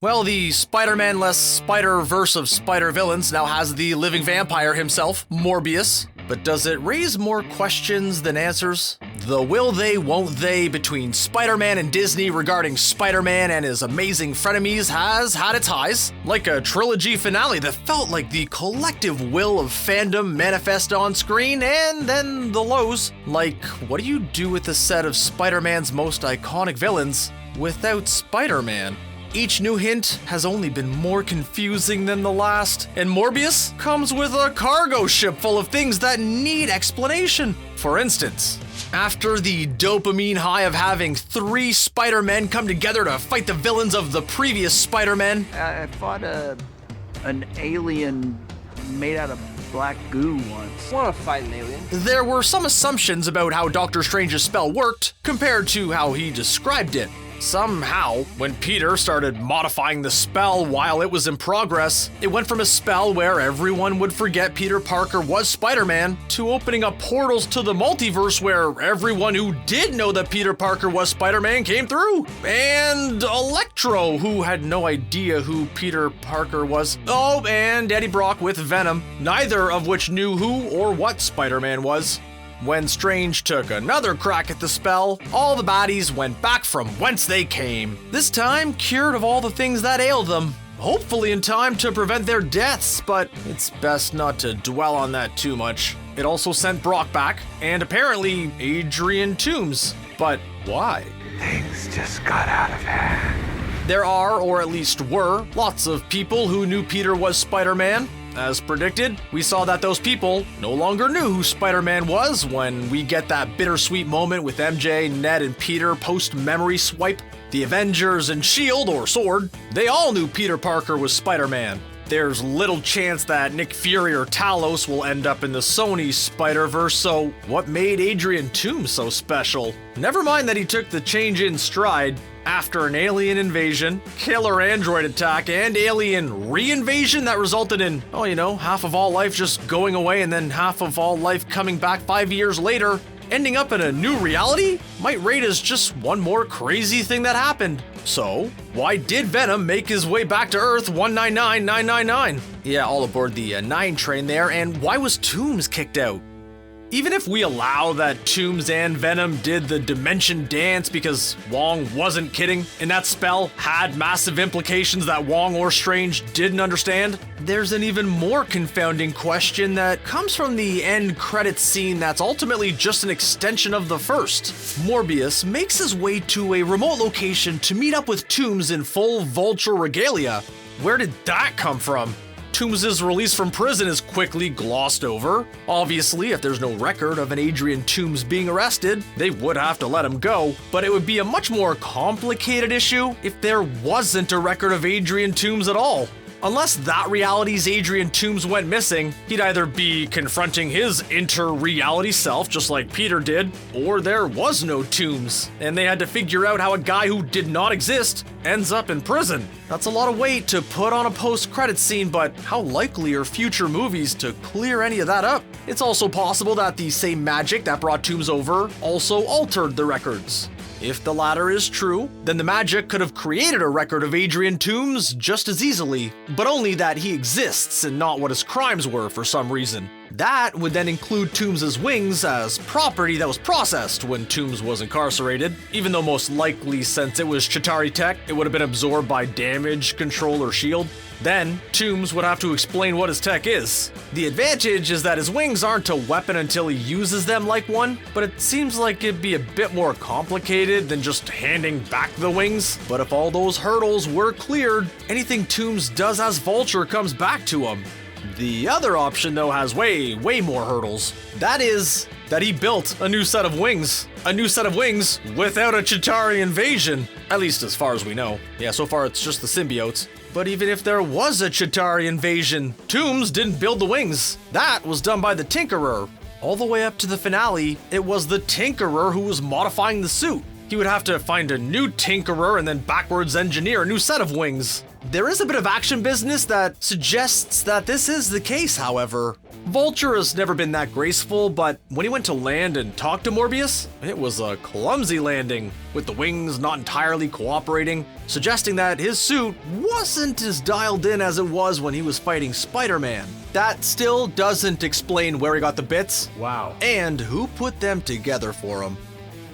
Well, the Spider-Man-less Spider-Verse of spider villains now has the living vampire himself, Morbius. But does it raise more questions than answers? The will they, won't they between Spider-Man and Disney regarding Spider-Man and his amazing frenemies has had its highs. Like a trilogy finale that felt like the collective will of fandom manifest on screen, and then the lows. Like, what do you do with a set of Spider-Man's most iconic villains without Spider-Man? Each new hint has only been more confusing than the last, and Morbius comes with a cargo ship full of things that need explanation. For instance, after the dopamine high of having 3 Spider-Men come together to fight the villains of the previous Spider-Men, I fought an alien made out of black goo once. I want to fight an alien. there were some assumptions about how Doctor Strange's spell worked compared to how he described it. Somehow, when Peter started modifying the spell while it was in progress, it went from a spell where everyone would forget Peter Parker was Spider-Man to opening up portals to the multiverse where everyone who did know that Peter Parker was Spider-Man came through. And Electro, who had no idea who Peter Parker was. Oh, and Eddie Brock with Venom, neither of which knew who or what Spider-Man was. When Strange took another crack at the spell, all the baddies went back from whence they came, this time cured of all the things that ailed them. Hopefully in time to prevent their deaths, but it's best not to dwell on that too much. It also sent Brock back, and apparently Adrian Toomes. But why? Things just got out of hand. There are, or at least were, lots of people who knew Peter was Spider-Man. As predicted, we saw that those people no longer knew who Spider-Man was when we get that bittersweet moment with MJ, Ned, and Peter post-memory swipe. The Avengers and S.H.I.E.L.D. or S.W.O.R.D., they all knew Peter Parker was Spider-Man. There's little chance that Nick Fury or Talos will end up in the Sony Spider-Verse, so what made Adrian Toomes so special? Never mind that he took the change in stride. After an alien invasion, killer android attack, and alien re-invasion that resulted in, half of all life just going away and then half of all life coming back 5 years later, ending up in a new reality might rate as just one more crazy thing that happened. So, why did Venom make his way back to Earth 199999? Yeah, all aboard the 9 train there, and why was Toomes kicked out? Even if we allow that Toomes and Venom did the dimension dance because Wong wasn't kidding, and that spell had massive implications that Wong or Strange didn't understand, there's an even more confounding question that comes from the end credits scene that's ultimately just an extension of the first. Morbius makes his way to a remote location to meet up with Toomes in full Vulture regalia. Where did that come from? Toomes' release from prison is quickly glossed over. Obviously, if there's no record of an Adrian Toomes being arrested, they would have to let him go, but it would be a much more complicated issue if there wasn't a record of Adrian Toomes at all. Unless that reality's Adrian Toomes went missing, he'd either be confronting his inter-reality self just like Peter did, or there was no Toomes, and they had to figure out how a guy who did not exist ends up in prison. That's a lot of weight to put on a post-credit scene, but how likely are future movies to clear any of that up? It's also possible that the same magic that brought Toomes over also altered the records. If the latter is true, then the magic could have created a record of Adrian Toomes just as easily, but only that he exists and not what his crimes were for some reason. That would then include Toomes' wings as property that was processed when Toomes was incarcerated, even though most likely since it was Chitauri tech, it would have been absorbed by damage control or S.H.I.E.L.D. Then, Toomes would have to explain what his tech is. The advantage is that his wings aren't a weapon until he uses them like one, but it seems like it'd be a bit more complicated than just handing back the wings. But if all those hurdles were cleared, anything Toomes does as Vulture comes back to him. The other option, though, has way more hurdles. That is, that he built a new set of wings. A new set of wings without a Chitauri invasion. At least as far as we know. Yeah, so far it's just the symbiotes. But even if there was a Chitauri invasion, Toomes didn't build the wings. That was done by the Tinkerer. All the way up to the finale, it was the Tinkerer who was modifying the suit. He would have to find a new Tinkerer and then backwards engineer a new set of wings. There is a bit of action business that suggests that this is the case, however. Vulture has never been that graceful, but when he went to land and talk to Morbius, it was a clumsy landing, with the wings not entirely cooperating, suggesting that his suit wasn't as dialed in as it was when he was fighting Spider-Man. That still doesn't explain where he got the bits. Wow. And who put them together for him.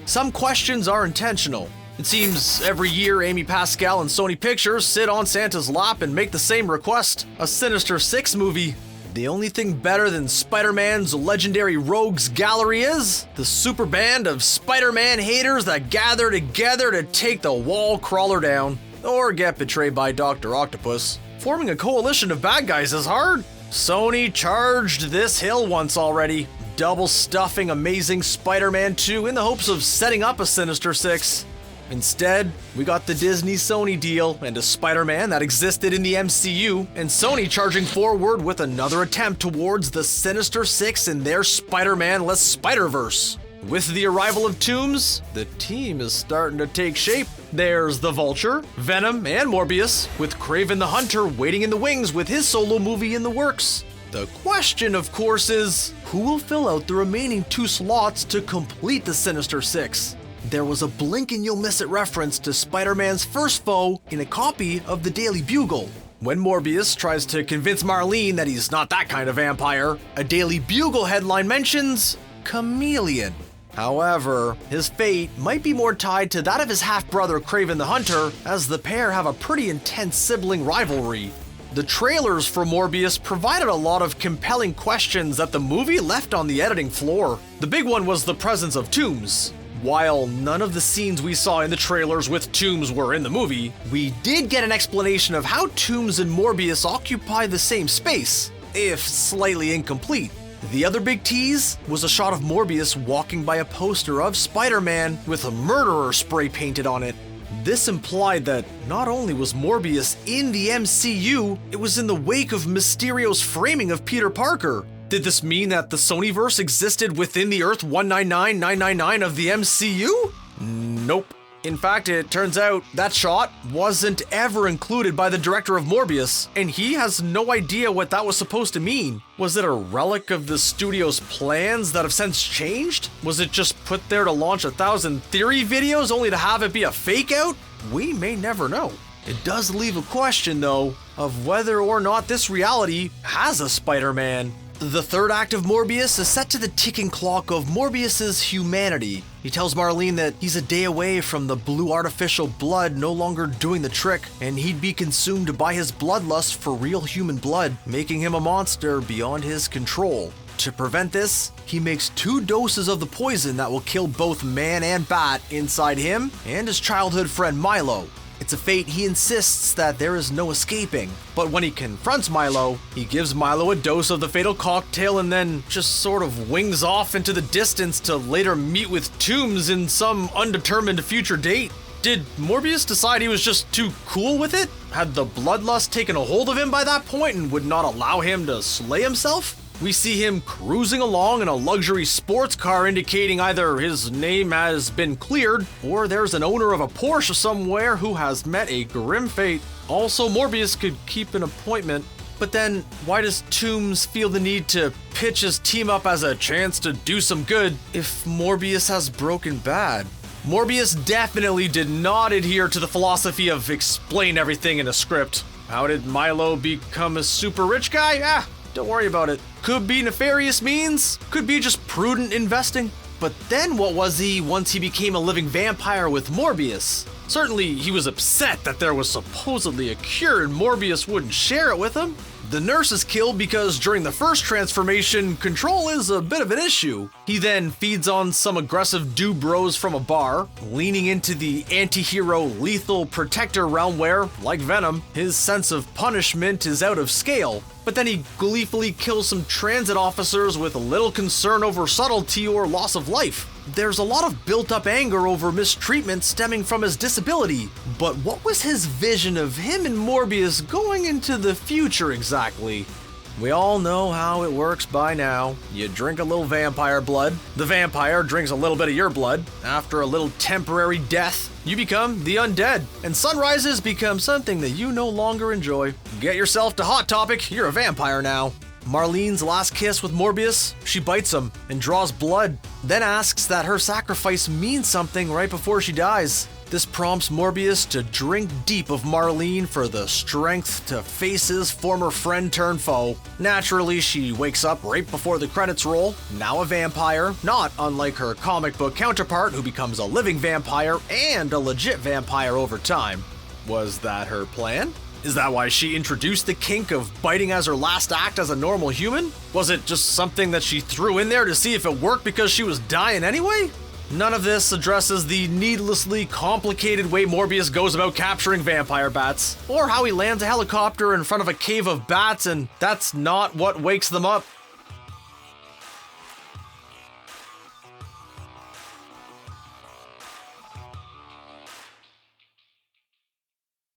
Some questions are intentional. It seems every year Amy Pascal and Sony Pictures sit on Santa's lap and make the same request, a Sinister Six movie. The only thing better than Spider-Man's legendary rogues gallery is the super band of Spider-Man haters that gather together to take the wall crawler down, or get betrayed by Dr. Octopus. Forming a coalition of bad guys is hard. Sony charged this hill once already, double stuffing Amazing Spider-Man 2 in the hopes of setting up a Sinister Six. Instead, we got the Disney-Sony deal and a Spider-Man that existed in the MCU, and Sony charging forward with another attempt towards the Sinister Six in their Spider-Man-less Spider-Verse. With the arrival of Toomes, the team is starting to take shape. There's the Vulture, Venom, and Morbius, with Kraven the Hunter waiting in the wings with his solo movie in the works. The question, of course, is who will fill out the remaining 2 slots to complete the Sinister Six? There was a blink and you'll miss it reference to Spider-Man's first foe in a copy of the Daily Bugle. When Morbius tries to convince Marline that he's not that kind of vampire, a Daily Bugle headline mentions chameleon. However, his fate might be more tied to that of his half-brother Kraven the Hunter, as the pair have a pretty intense sibling rivalry. The trailers for Morbius provided a lot of compelling questions that the movie left on the editing floor. The big one was the presence of Toomes. While none of the scenes we saw in the trailers with Toomes were in the movie, we did get an explanation of how Toomes and Morbius occupy the same space, if slightly incomplete. The other big tease was a shot of Morbius walking by a poster of Spider-Man with a murderer spray painted on it. This implied that not only was Morbius in the MCU, it was in the wake of Mysterio's framing of Peter Parker. Did this mean that the Sonyverse existed within the Earth 199999 of the MCU? Nope. In fact, it turns out that shot wasn't ever included by the director of Morbius, and he has no idea what that was supposed to mean. Was it a relic of the studio's plans that have since changed? Was it just put there to launch 1,000 theory videos only to have it be a fake out? We may never know. It does leave a question, though, of whether or not this reality has a Spider-Man. The third act of Morbius is set to the ticking clock of Morbius's humanity. He tells Marline that he's a day away from the blue artificial blood no longer doing the trick, and he'd be consumed by his bloodlust for real human blood, making him a monster beyond his control. To prevent this, he makes 2 doses of the poison that will kill both man and bat inside him and his childhood friend Milo. It's a fate he insists that there is no escaping, but when he confronts Milo, he gives Milo a dose of the fatal cocktail and then just sort of wings off into the distance to later meet with Toomes in some undetermined future date. Did Morbius decide he was just too cool with it? Had the bloodlust taken a hold of him by that point and would not allow him to slay himself? We see him cruising along in a luxury sports car, indicating either his name has been cleared or there's an owner of a Porsche somewhere who has met a grim fate. Also, Morbius could keep an appointment. But then, why does Toomes feel the need to pitch his team up as a chance to do some good if Morbius has broken bad? Morbius definitely did not adhere to the philosophy of explain everything in a script. How did Milo become a super rich guy? Don't worry about it. Could be nefarious means, could be just prudent investing. But then what was he once he became a living vampire with Morbius? Certainly he was upset that there was supposedly a cure and Morbius wouldn't share it with him. The nurse is killed because during the first transformation, control is a bit of an issue. He then feeds on some aggressive dude bros from a bar, leaning into the anti-hero lethal protector realm where, like Venom, his sense of punishment is out of scale. But then he gleefully kills some transit officers with little concern over subtlety or loss of life. There's a lot of built-up anger over mistreatment stemming from his disability, but what was his vision of him and Morbius going into the future exactly? We all know how it works by now. You drink a little vampire blood, the vampire drinks a little bit of your blood. After a little temporary death, you become the undead, and sunrises become something that you no longer enjoy. Get yourself to Hot Topic, you're a vampire now. Marlene's last kiss with Morbius, she bites him and draws blood, then asks that her sacrifice means something right before she dies. This prompts Morbius to drink deep of Marline for the strength to face his former friend turned foe. Naturally, she wakes up right before the credits roll, now a vampire, not unlike her comic book counterpart who becomes a living vampire and a legit vampire over time. Was that her plan? Is that why she introduced the kink of biting as her last act as a normal human? Was it just something that she threw in there to see if it worked because she was dying anyway? None of this addresses the needlessly complicated way Morbius goes about capturing vampire bats, or how he lands a helicopter in front of a cave of bats and that's not what wakes them up.